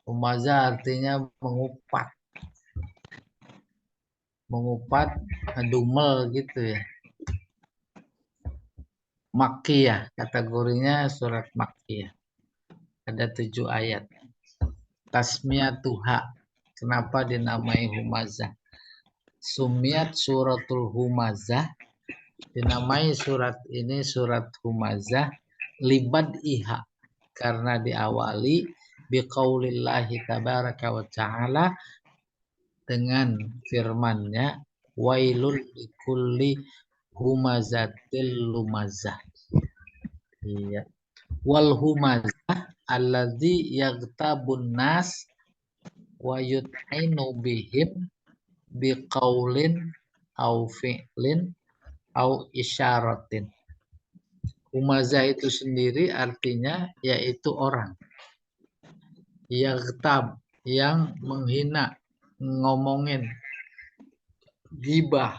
Humazah artinya mengupat, dumel gitu ya. Makkiyah, kategorinya surat Makkiyah. Ada 7 ayat. Tasmiyatuha, kenapa dinamai Humazah? Sumiat suratul Humazah, dinamai surat ini surat Humazah libad iha, karena diawali biqaulillahi tabaraka wa ta'ala, dengan firman-Nya, wailul likulli humazatil lumazah. Iya. Wal humazah alladzi yaghtabun nas wa yut'inu bihim biqaulin au fi'lin au isyaratin. Humazah itu sendiri artinya yaitu orang yaghtab, yang menghina, ngomongin, gibah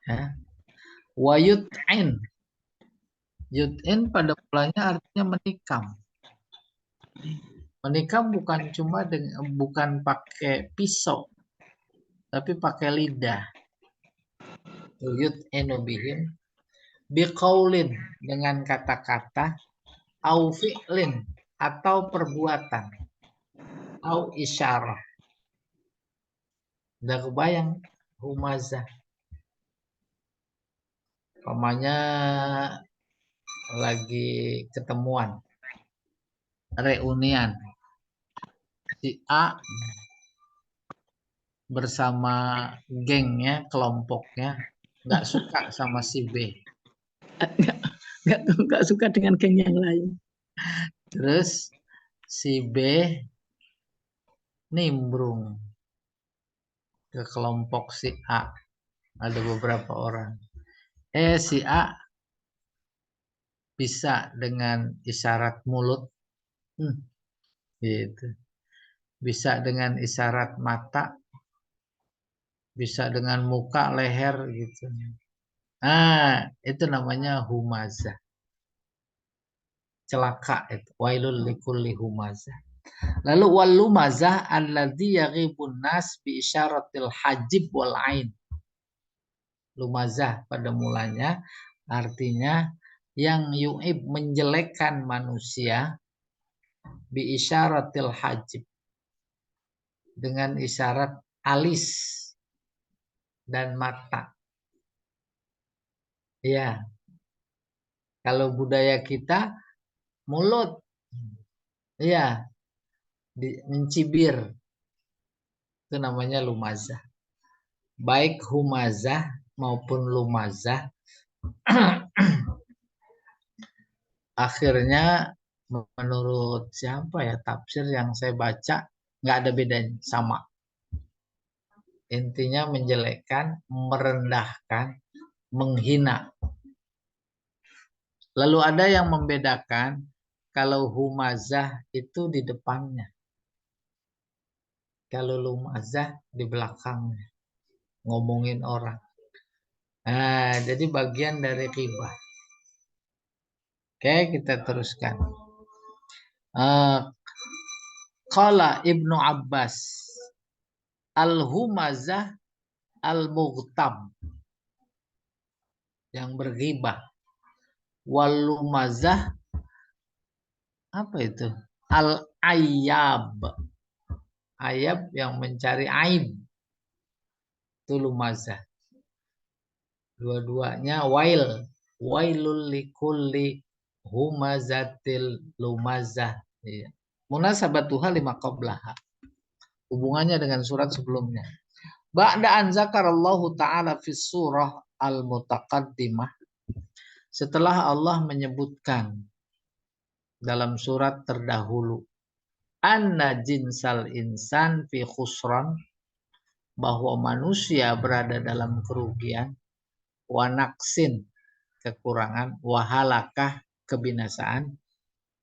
ya. Wa yut'in, yut'in pada mulanya artinya menikam. Menikam bukan cuma bukan pakai pisau, tapi pakai lidah. Yut'inu bihim biqaulin, dengan kata-kata, au fi'lin, atau perbuatan, au isyarah. Udah kebayang humazah? Pokoknya lagi ketemuan, reunian, si A bersama gengnya, kelompoknya, nggak suka sama si B. Nggak suka dengan geng yang lain. Terus si B nimbrung ke kelompok si A. Ada beberapa orang. Si A bisa dengan isyarat mulut, gitu. Bisa dengan isyarat mata, bisa dengan muka, leher, gitu. Nah, itu namanya humazah. Celaka itu. Wailul likulli humazah. Lalu wal lumazah alladzi yaghibun nas bi isyaratil hajib wal ain. Lumazah pada mulanya artinya yang yu'ib, menjelekkan manusia, bi isyaratil hajib, dengan isyarat alis dan mata. Ya, kalau budaya kita mulut, ya, mencibir, itu namanya lumazah. Baik humazah maupun lumazah akhirnya menurut siapa ya tafsir yang saya baca, nggak ada bedanya, sama. Intinya menjelekkan, merendahkan, menghina. Lalu ada yang membedakan kalau humazah itu di depannya, kalau lumazah di belakangnya, ngomongin orang. Nah, jadi bagian dari ghibah. Oke, kita teruskan. Qala Ibnu Abbas, al-humazah al-mughtab, yang berghibah. Wal lumazah apa itu? Al-ayyab, ayab yang mencari aib, itu lumazah. Dua-duanya wailul likulli humazatil lumazah. Iya. Munasabatuha lima qablaha, hubungannya dengan surat sebelumnya. Ba'da an zakarallahu ta'ala fi surah al-mutaqaddimah, setelah Allah menyebutkan dalam surat terdahulu, anna jinsal insan fi khusran, bahwa manusia berada dalam kerugian, wa naqsin, kekurangan, wa halakah, kebinasaan,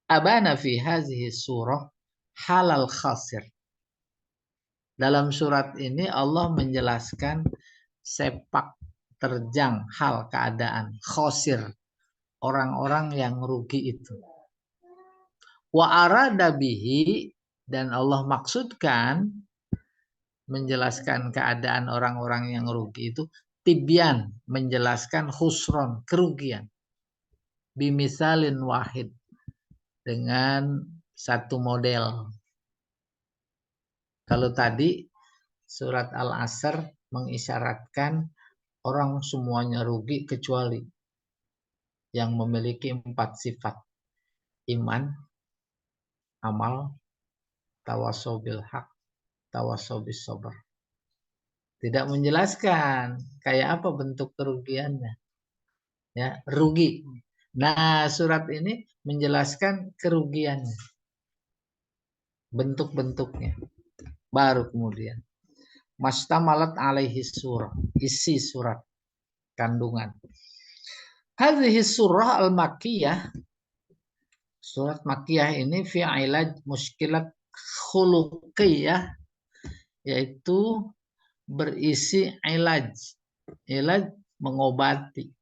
abana fi hazihi surah halal khasir. Dalam surat ini Allah menjelaskan sepak terjang, hal, keadaan khasir, orang-orang yang rugi itu. Wa arada bihi, dan Allah maksudkan menjelaskan keadaan orang-orang yang rugi itu tibyan, menjelaskan khusron, kerugian. Bimisalin wahid, dengan satu model. Kalau tadi surat Al-Asr mengisyaratkan orang semuanya rugi kecuali yang memiliki 4 sifat. Iman, amal, tawasau bil haq, tawasau bis sabr. Tidak menjelaskan kayak apa bentuk kerugiannya. Ya, rugi. Nah, surat ini menjelaskan kerugiannya. Bentuk-bentuknya. Baru kemudian mastamalat alaihi surah, isi surat, kandungan. Hadhihi surah al-makkiyah, surat makkiyah ini fi ilaj muskilat khuluqiyah, yaitu berisi ilaj. Ilaj mengobati,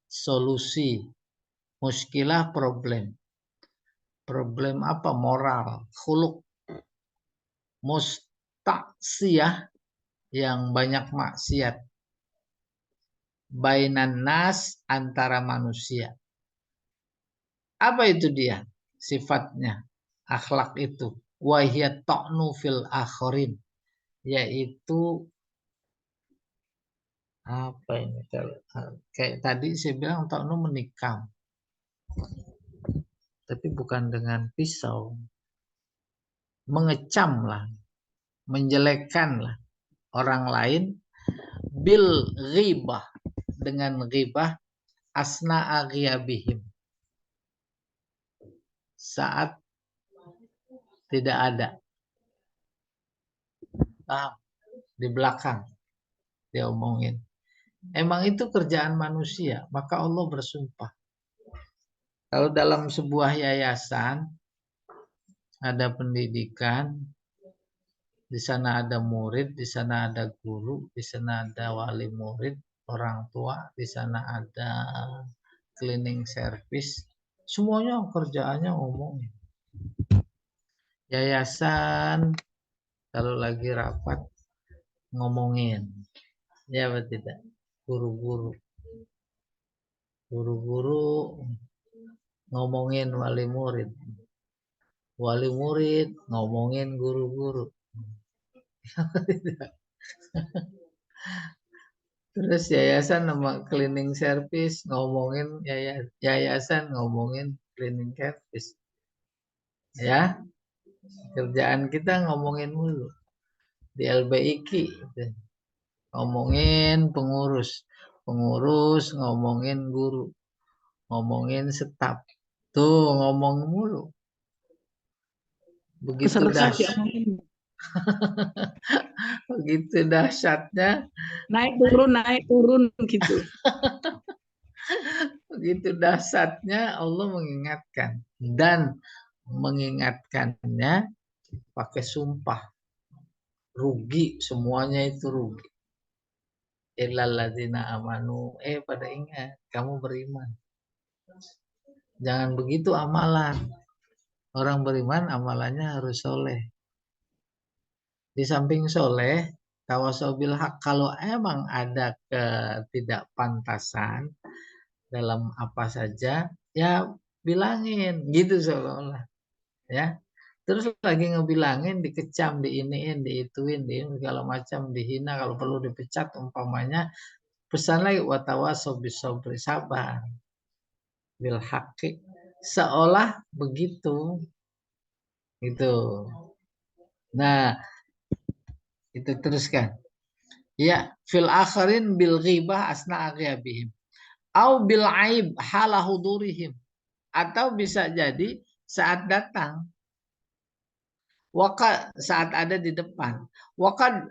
solusi, muskilah problem. Problem apa? Moral, khuluq. Mustaksiyah, yang banyak maksiat. Bainan nas, antara manusia. Apa itu dia? Sifatnya, akhlak itu. Wahiyat ta'nu fil akhirin, yaitu apa ini? Kayak tadi saya bilang ta'nu menikam. Tapi bukan dengan pisau. Mengecam lah, menjelekkan lah orang lain. Bil ghibah, dengan ghibah, asna aghyabihim, saat tidak ada. Di belakang dia omongin. Emang itu kerjaan manusia, maka Allah bersumpah. Kalau dalam sebuah yayasan ada pendidikan, di sana ada murid, di sana ada guru, di sana ada wali murid, orang tua, di sana ada cleaning service, semuanya kerjaannya ngomongin. Yayasan kalau lagi rapat ngomongin, ya betul tidak? Guru-guru ngomongin wali murid ngomongin guru-guru. Terus yayasan nama cleaning service ngomongin yayasan ngomongin cleaning service. Ya, kerjaan kita ngomongin mulu. Di LBIK ngomongin pengurus ngomongin guru, ngomongin staf. Tuh ngomong mulu. Begitu dahsyat. Begitu dahsyatnya. Naik turun gitu. Begitu dahsyatnya Allah mengingatkan, dan mengingatkannya pakai sumpah. Rugi, semuanya itu rugi. Illal ladzina amanu, pada ingat, kamu beriman. Jangan begitu amalan. Orang beriman amalannya harus soleh. Di samping soleh, tawasau bil haq, kalau emang ada ketidakpantasan dalam apa saja, ya bilangin gitu seolah-olah. Ya. Terus lagi ngebilangin, dikecam, diiniin, diituin, segala macam, dihina, kalau perlu dipecat umpamanya. Pesan lagi watawasau bisabri, sabar bil haqqi, seolah begitu. Gitu. Nah, itu teruskan. Ya, fil akharin bil ghibah asna aghyabihim. Au bil aib hala hudurihim. Atau bisa jadi saat datang. Waqad, saat ada di depan. Waqad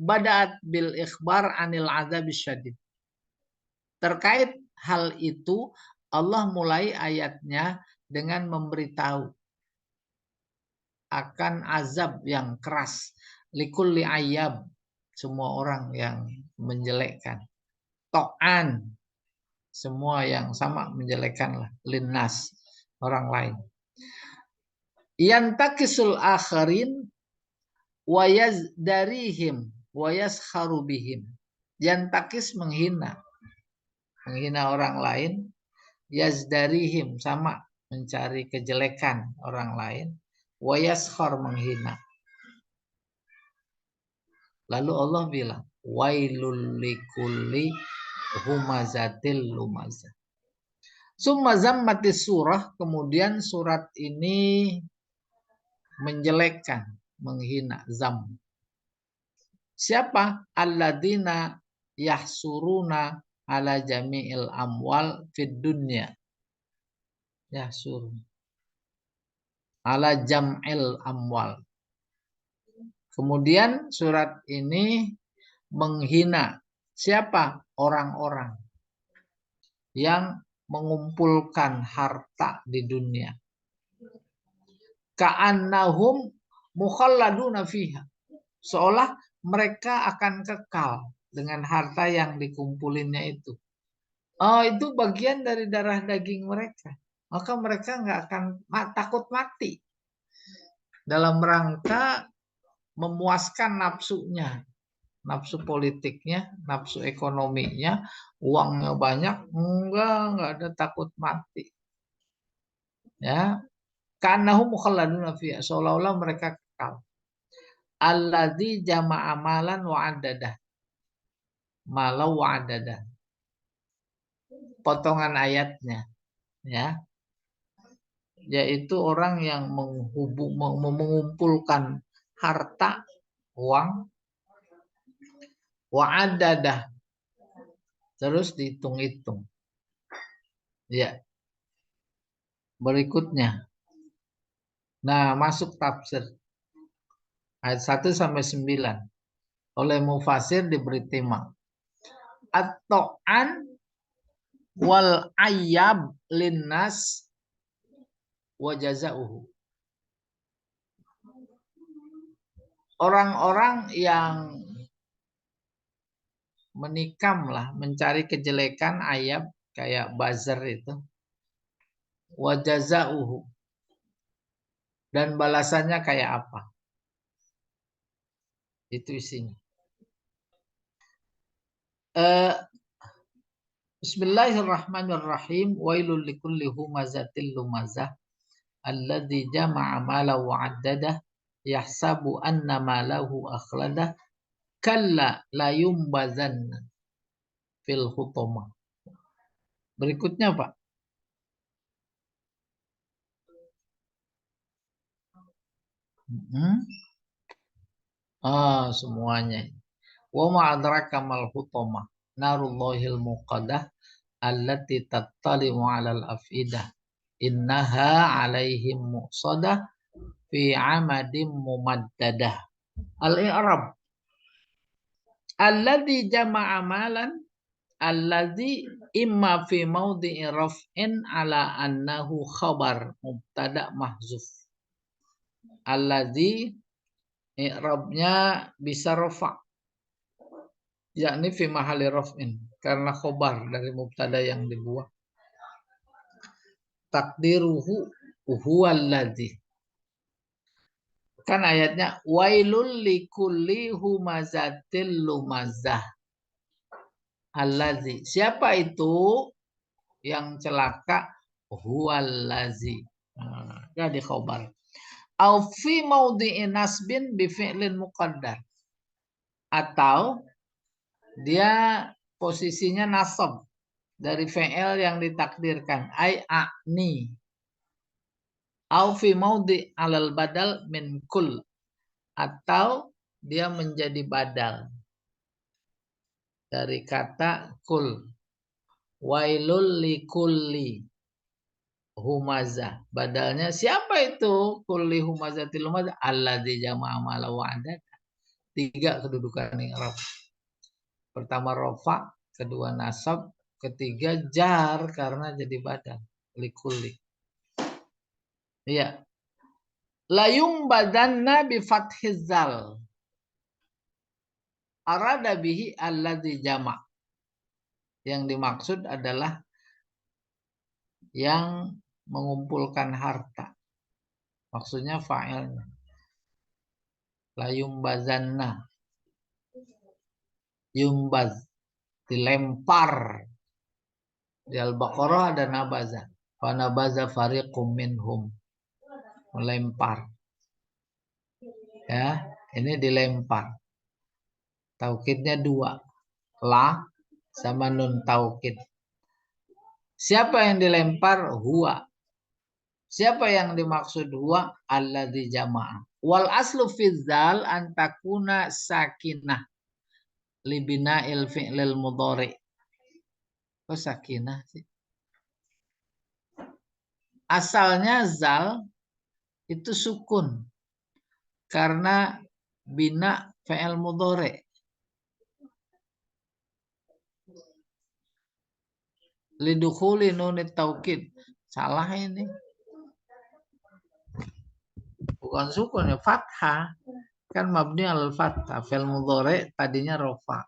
bada'at bil ikhbar anil azab syadid. Terkait hal itu, Allah mulai ayatnya dengan memberitahu akan azab yang keras. Likulli ayyab, semua orang yang menjelekkan. To'an, semua yang sama menjelekkan lah. Linnas, orang lain. yantakisul akharin wa yazdarihim wa yaskharu bihim. Yantakis menghina orang lain, yazdarihim sama mencari kejelekan orang lain, wa yaskhar menghina. Lalu Allah bilang, wailul likulli humazatil lumazah. Summa zammatis surah, kemudian surat ini menjelekkan, menghina, zam. Siapa? Alladzina yahsuruna ala jami'il amwal fid dunya. Yahsurun ala jam'il amwal. Kemudian surat ini menghina siapa? Orang-orang yang mengumpulkan harta di dunia. Ka'annahum mukhalladuna fiha. Seolah mereka akan kekal dengan harta yang dikumpulinnya itu. Oh, itu bagian dari darah daging mereka. Maka mereka nggak akan takut mati dalam rangka memuaskan nafsunya, nafsu politiknya, nafsu ekonominya, uangnya banyak, enggak ada takut mati. Ya, kanahum mukhalladuna fiha, seolah-olah mereka kekal. Alladzi jama'a malan wa addadah. Malau wa addadah. Potongan ayatnya, ya. Yaitu orang yang mengumpulkan harta, uang, wa addadah. Terus dihitung-hitung. Ya. Berikutnya. Nah, masuk tafsir. Ayat 1 sampai 9. Oleh mufasir diberi tema. At-to'an wal ayyab linnas wa jazauhu. Orang-orang yang menikam lah, mencari kejelekan, ayab kayak buzzer itu. Wa jazauhu. Dan balasannya kayak apa? Itu isinya. Bismillahirrahmanirrahim. Wailul likulli humazatil lumazah alladzi jama'a mala wa 'addadah yahsabu anna malahu akhladah kalla la yumbazanna fil hutamah. Berikutnya, Pak. Semuanya. Wa ma adraka mal hutamah narullahil muqaddah allati tattali'u 'alal afidah innaha 'alaihim muqsadah fi 'amadim mumaddadah. Al-i'rab alladzi jama'a malan alladzi imma fi mawdi'i raf'in 'ala annahu khabar mubtada mahzuf. Alladzi i'rabnya bisa rafa', yakni fi mahali raf'in, karena khobar dari mubtada yang dibuang. Takdiruhu huwallazi. Kan ayatnya wailul likulli humazatil lumazah. Allazi. Siapa itu yang celaka? Huwallazi. Jadi khobar. Au fi maudhi'in nasbin bi fi'lin muqaddar. Atau dia posisinya nasab dari fi'il yang ditakdirkan. Ai a'ni. Au fi maudhi' alal badal min kul. Atau dia menjadi badal dari kata kul. Wailul likulli humazah. Badalnya siapa itu? Kulli humazatil lumazah. Alladzi jama'a mala wa 'addadah. 3 kedudukan i'rab. Pertama rofa, kedua nasab, ketiga jar karena jadi badal. Likulli. Iya. Layum badanna bi fathizal. Arada bihi alladzi jama'. Yang dimaksud adalah yang mengumpulkan harta. Maksudnya fa'ilnya. La yumbazanna. Yumbaz. Dilempar. Di Al-Baqarah ada nabaza. Fa nabaza fariqum minhum. Melempar. Ya, ini dilempar. Taukidnya 2. La sama nun taukid. Siapa yang dilempar? Huwa. Siapa yang dimaksud huwa? Alladzi jama'a. Wal aslu fi dzal an takuna sakinah libina'il fi'lil mudhari. Kok sakinah sih? Asalnya zal itu sukun karena bina fi'il mudhari. Lidukhuli nunit taukid. Salah ini. Bukan sukun ya, fathah. Kan mabni al fathah. Fi'il mudhari tadinya rofa.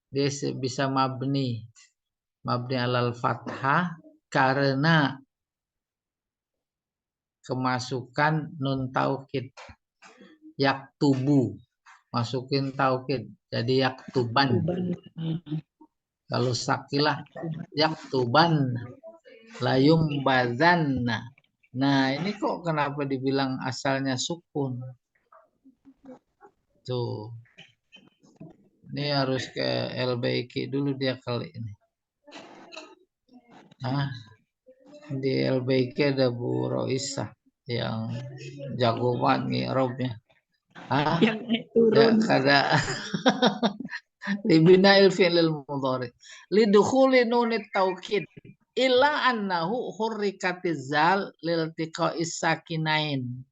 Dia bisa mabni alal fathah karena kemasukan nun taukid. Yaktubu, masukin taukid jadi yaktuban. Kalau sakilah yaktuban, layum bazanna. Nah ini kok kenapa dibilang asalnya sukun? Tuh, ini harus ke LBQ dulu dia kali ini. Nah, di LBQ ada Bu Roisah yang jago banget ngirobnya. Yang naik turun. Ya, kada libina ilfi'lil mudhari lidukhuli nunit taukid illa annahu hurrikatiz zal liltiqa'is sakinain.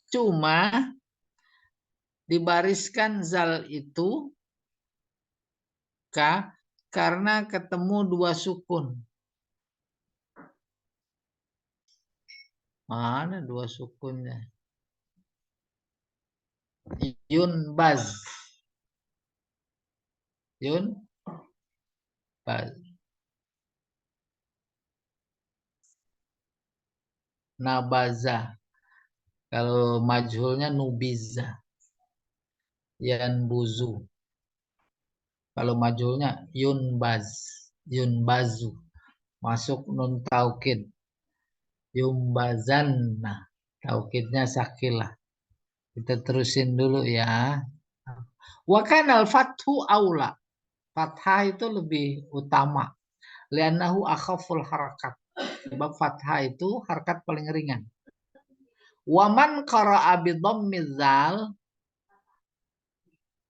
Cuma dibariskan zal itu karena ketemu 2 sukun. Mana 2 sukunnya? Yunbaz. Yunbaz. Nabaza. Kalau majhulnya nubiza. Yanbuzu. Kalau majhulnya yunbaz. Yunbazu. Masuk nun taukid. Yumbazanna. Taukidnya sakilah. Kita terusin dulu ya. Wa kanal fathu aula. Fathah itu lebih utama. Li'annahu akhaful harakat. Sebab fathah itu harakat paling ringan. Wa man qara'a bi dhammil zal.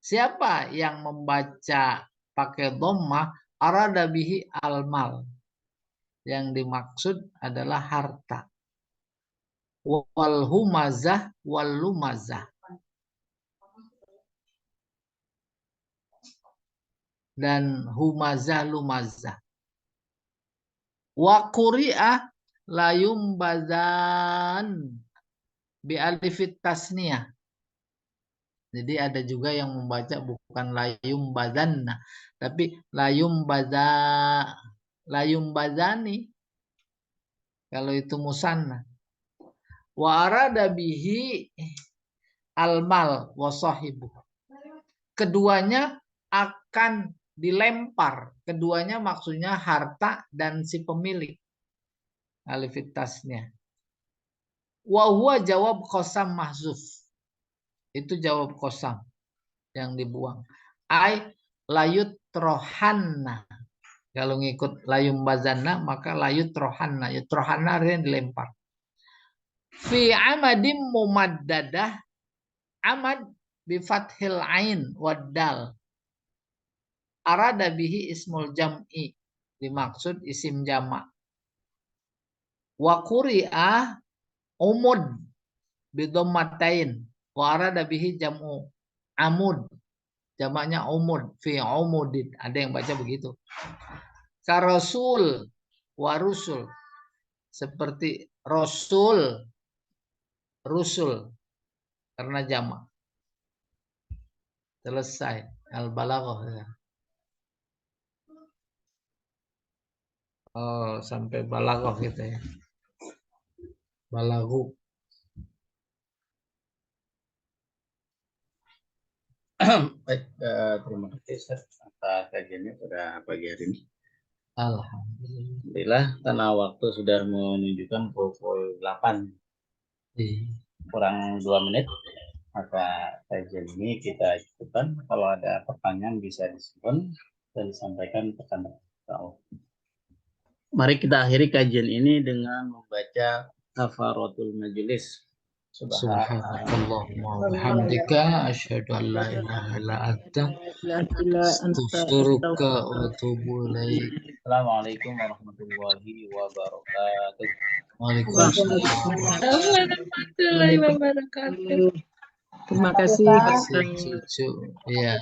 Siapa yang membaca pakai dhammah arada bihi al-mal. Yang dimaksud adalah harta. Wal humazah wal lumazah. Dan humazah lumazah. Wa quri'ah la yumbazan bi alifit tasniyah. Jadi ada juga yang membaca bukan la yumbazanna tapi la yumbazani. Kalau itu musanna. Wa arada bihi almal wa sahibu. Keduanya akan dilempar. Keduanya maksudnya harta dan si pemilik. Alifitasnya. Wa huwa jawab qasam mahzuf. Itu jawab qasam yang dibuang. Ai layut rohanna. Kalau ngikut layum bazanna maka layut rohanna. Yut rohanna artinya dilempar. Fi amadim mumaddadah. Amad bifathil ain waddal. Arada bihi ismul jam'i. Dimaksud isim jama'. Wa quri'ah umud bidhammatain. Wa arada bihi jam'u amud. Jamaknya umud. Fi umudin. Ada yang baca begitu. Karasul wa rusul. Seperti rasul. Rusul. Karena jamak. Selesai. Al-balaghah. Oh, sampai balaghah gitu ya. Balagu. Baik, terima kasih Ustaz atas kajiannya pada pagi hari ini. Alhamdulillah, karena waktu sudah menunjukkan pukul 8 kurang 2 menit, maka kajian ini kita cukupkan. Kalau ada pertanyaan bisa disimpan dan disampaikan pekan depan. Mari kita akhiri kajian ini dengan membaca kafaratul majelis. Subhanakallahumma wa bihamdika asyhadu an la ilaha illa anta astaghfiruka wa atubu ilaik. Assalamualaikum warahmatullahi wabarakatuh. Waalaikumsalam warahmatullahi wabarakatuh. Terima kasih. Cucu. Ya.